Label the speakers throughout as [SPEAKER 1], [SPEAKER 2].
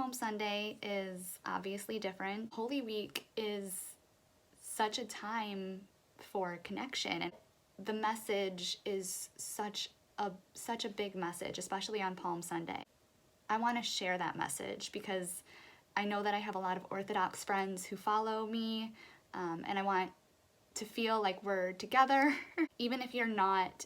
[SPEAKER 1] Palm Sunday is obviously different. Holy Week is such a time for connection, and the message is such a big message, especially on Palm Sunday. I want to share that message because I know that I have a lot of Orthodox friends who follow me, and I want to feel like we're together. Even if you're not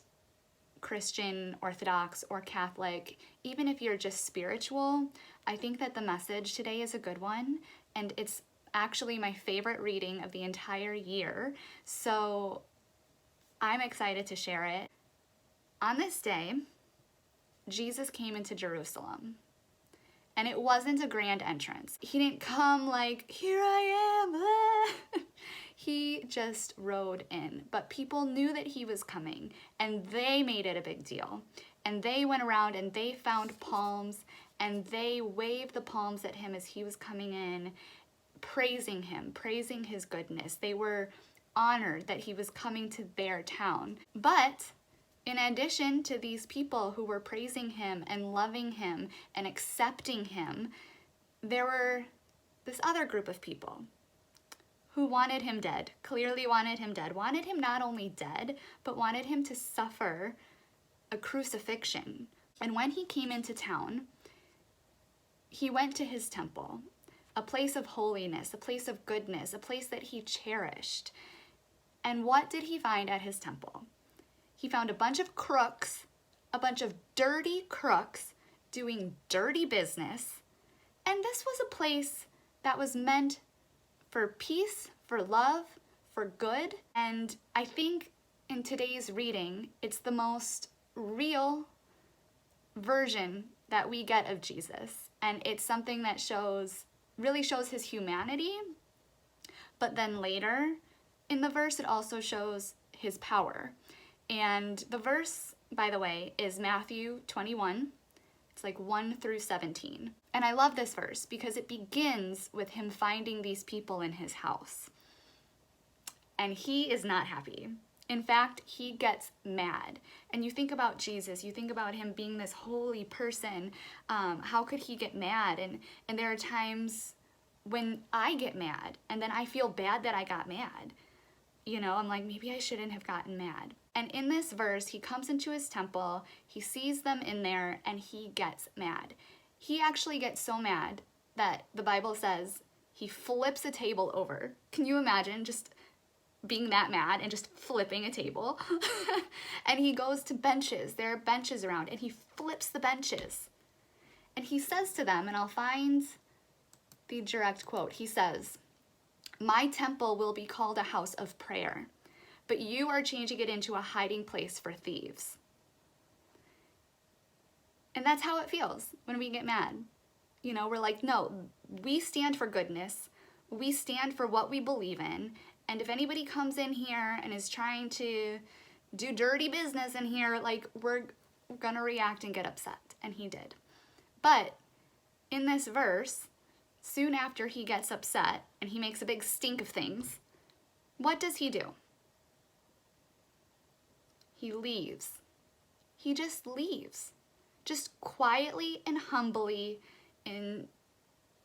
[SPEAKER 1] Christian, Orthodox, or Catholic, even if you're just spiritual, I think that the message today is a good one, and it's actually my favorite reading of the entire year, so I'm excited to share it. On this day, Jesus came into Jerusalem, and it wasn't a grand entrance. He didn't come like, here I am, He just rode in, but people knew that he was coming, and they made it a big deal. And they went around and they found palms, and they waved the palms at him as he was coming in, praising him, praising his goodness. They were honored that he was coming to their town. But in addition to these people who were praising him and loving him and accepting him, there were this other group of people who wanted him dead, clearly wanted him dead, wanted him not only dead, but wanted him to suffer a crucifixion. And when he came into town, he went to his temple, a place of holiness, a place of goodness, a place that he cherished. And what did he find at his temple? He found a bunch of crooks, a bunch of dirty crooks doing dirty business. And this was a place that was meant for peace, for love, for good. And I think in today's reading, it's the most real version that we get of Jesus. And it's something that really shows his humanity. But then later in the verse, it also shows his power. And the verse, by the way, is Matthew 21. It's like 1 through 17. And I love this verse because it begins with him finding these people in his house. And he is not happy. In fact, he gets mad. And you think about Jesus, you think about him being this holy person. How could he get mad? And there are times when I get mad and then I feel bad that I got mad. You know, I'm like, maybe I shouldn't have gotten mad. And in this verse, he comes into his temple, he sees them in there, and he gets mad. He actually gets so mad that the Bible says he flips a table over. Can you imagine just being that mad and just flipping a table? And he goes to benches. There are benches around, and he flips the benches. And he says to them, and I'll find the direct quote, he says, "My temple will be called a house of prayer, but you are changing it into a hiding place for thieves." And that's how it feels when we get mad. You know, we're like, no, we stand for goodness. We stand for what we believe in. And if anybody comes in here and is trying to do dirty business in here, like, we're gonna react and get upset. And he did. But in this verse, soon after he gets upset and he makes a big stink of things, what does he do? He leaves. He just leaves. Just quietly and humbly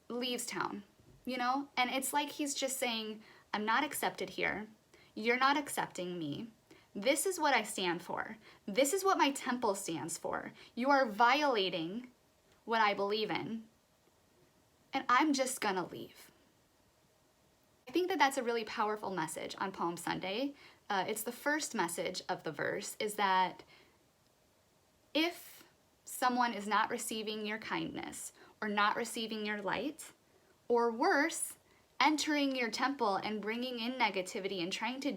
[SPEAKER 1] leaves town, you know? And it's like he's just saying, I'm not accepted here. You're not accepting me. This is what I stand for. This is what my temple stands for. You are violating what I believe in. And I'm just gonna leave. I think that that's a really powerful message on Palm Sunday. It's the first message of the verse, is that if someone is not receiving your kindness or not receiving your light, or worse, entering your temple and bringing in negativity and trying to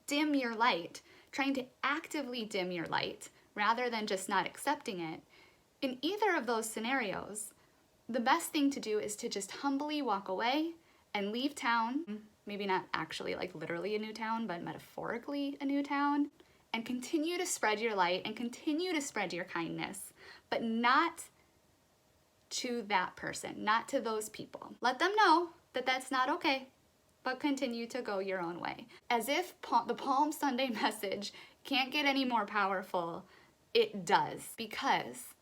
[SPEAKER 1] dim your light, trying to actively dim your light rather than just not accepting it, in either of those scenarios, the best thing to do is to just humbly walk away and leave town, maybe not actually like literally a new town, but metaphorically a new town, and continue to spread your light and continue to spread your kindness, but not to that person, not to those people. Let them know that that's not okay, but continue to go your own way. As if the Palm Sunday message can't get any more powerful, it does. Because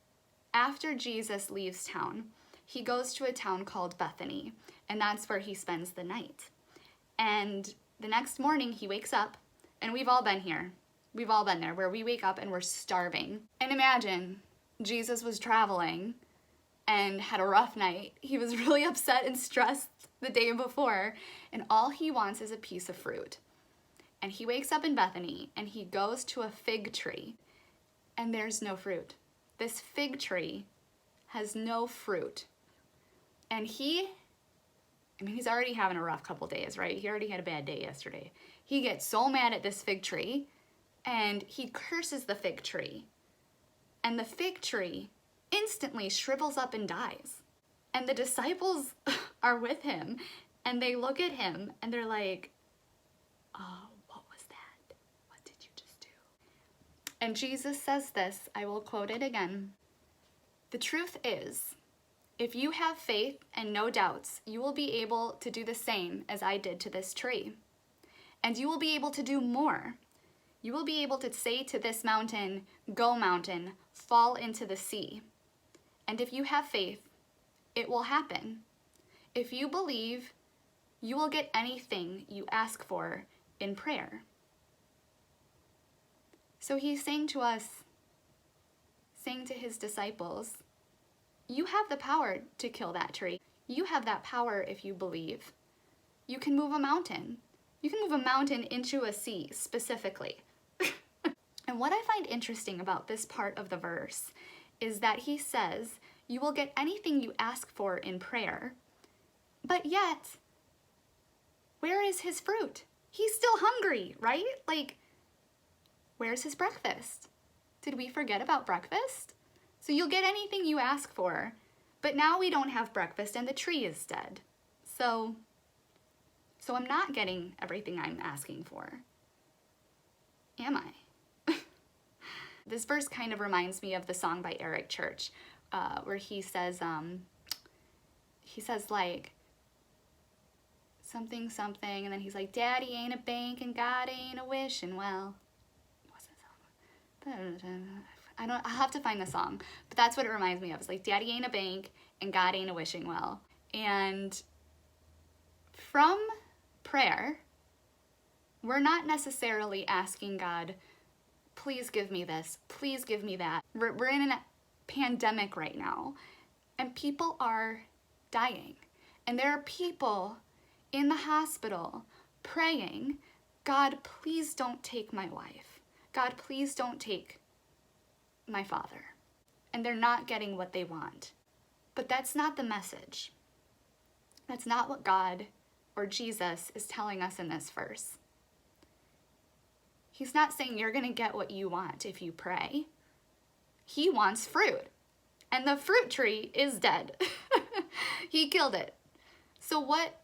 [SPEAKER 1] after Jesus leaves town, he goes to a town called Bethany, and that's where he spends the night. And the next morning he wakes up, and we've all been here. We've all been there, where we wake up and we're starving. And imagine, Jesus was traveling and had a rough night. He was really upset and stressed the day before, and all he wants is a piece of fruit. And he wakes up in Bethany, and he goes to a fig tree, and there's no fruit. This fig tree has no fruit. And he's already having a rough couple days, right? He already had a bad day yesterday. He gets so mad at this fig tree, and he curses the fig tree. And the fig tree instantly shrivels up and dies. And the disciples are with him, and they look at him, and they're like, oh, what was that? What did you just do? And Jesus says this, I will quote it again. The truth is, if you have faith and no doubts, you will be able to do the same as I did to this tree. And you will be able to do more. You will be able to say to this mountain, go mountain, fall into the sea. And if you have faith, it will happen. If you believe, you will get anything you ask for in prayer. So he's saying to us, saying to his disciples, you have the power to kill that tree. You have that power if you believe. You can move a mountain. You can move a mountain into a sea specifically. And what I find interesting about this part of the verse is that he says, you will get anything you ask for in prayer. But yet, where is his fruit? He's still hungry, right? Like, where's his breakfast? Did we forget about breakfast? So you'll get anything you ask for, but now we don't have breakfast and the tree is dead. So I'm not getting everything I'm asking for. Am I? This verse kind of reminds me of the song by Eric Church, where he says like, something, and then he's like, Daddy ain't a bank and God ain't a wishing well. What's that song? I'll have to find the song, but that's what it reminds me of. It's like, Daddy ain't a bank and God ain't a wishing well. And from prayer, we're not necessarily asking God, please give me this, please give me that. We're in a pandemic right now, and people are dying. And there are people in the hospital praying, God, please don't take my wife. God, please don't take my father. And they're not getting what they want. But that's not the message. That's not what God or Jesus is telling us in this verse. He's not saying you're going to get what you want if you pray. He wants fruit. And the fruit tree is dead. He killed it. So what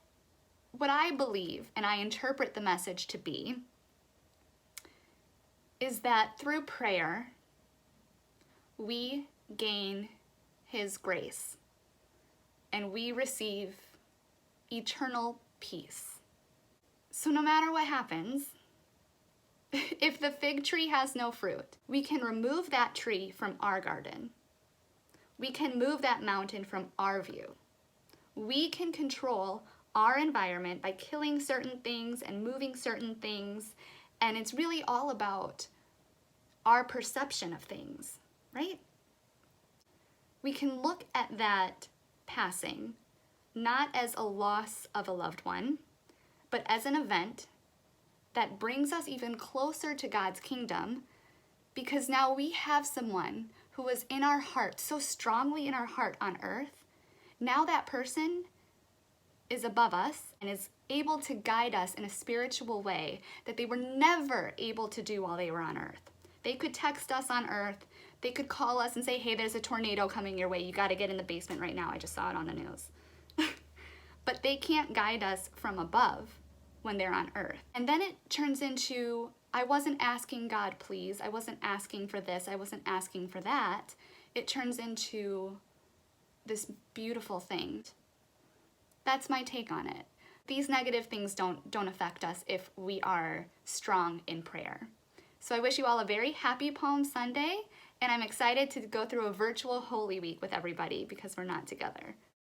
[SPEAKER 1] I believe, and I interpret the message to be, is that through prayer, we gain his grace. And we receive eternal peace. So no matter what happens, if the fig tree has no fruit, we can remove that tree from our garden. We can move that mountain from our view. We can control our environment by killing certain things and moving certain things, and it's really all about our perception of things, right? We can look at that passing not as a loss of a loved one, but as an event that brings us even closer to God's kingdom, because now we have someone who was in our heart, so strongly in our heart on earth. Now that person is above us and is able to guide us in a spiritual way that they were never able to do while they were on earth. They could text us on earth. They could call us and say, hey, there's a tornado coming your way. You got to get in the basement right now. I just saw it on the news. But they can't guide us from above when they're on earth. And then it turns into, I wasn't asking God, please. I wasn't asking for this. I wasn't asking for that. It turns into this beautiful thing. That's my take on it. These negative things don't affect us if we are strong in prayer. So I wish you all a very happy Palm Sunday, And I'm excited to go through a virtual Holy Week with everybody because we're not together.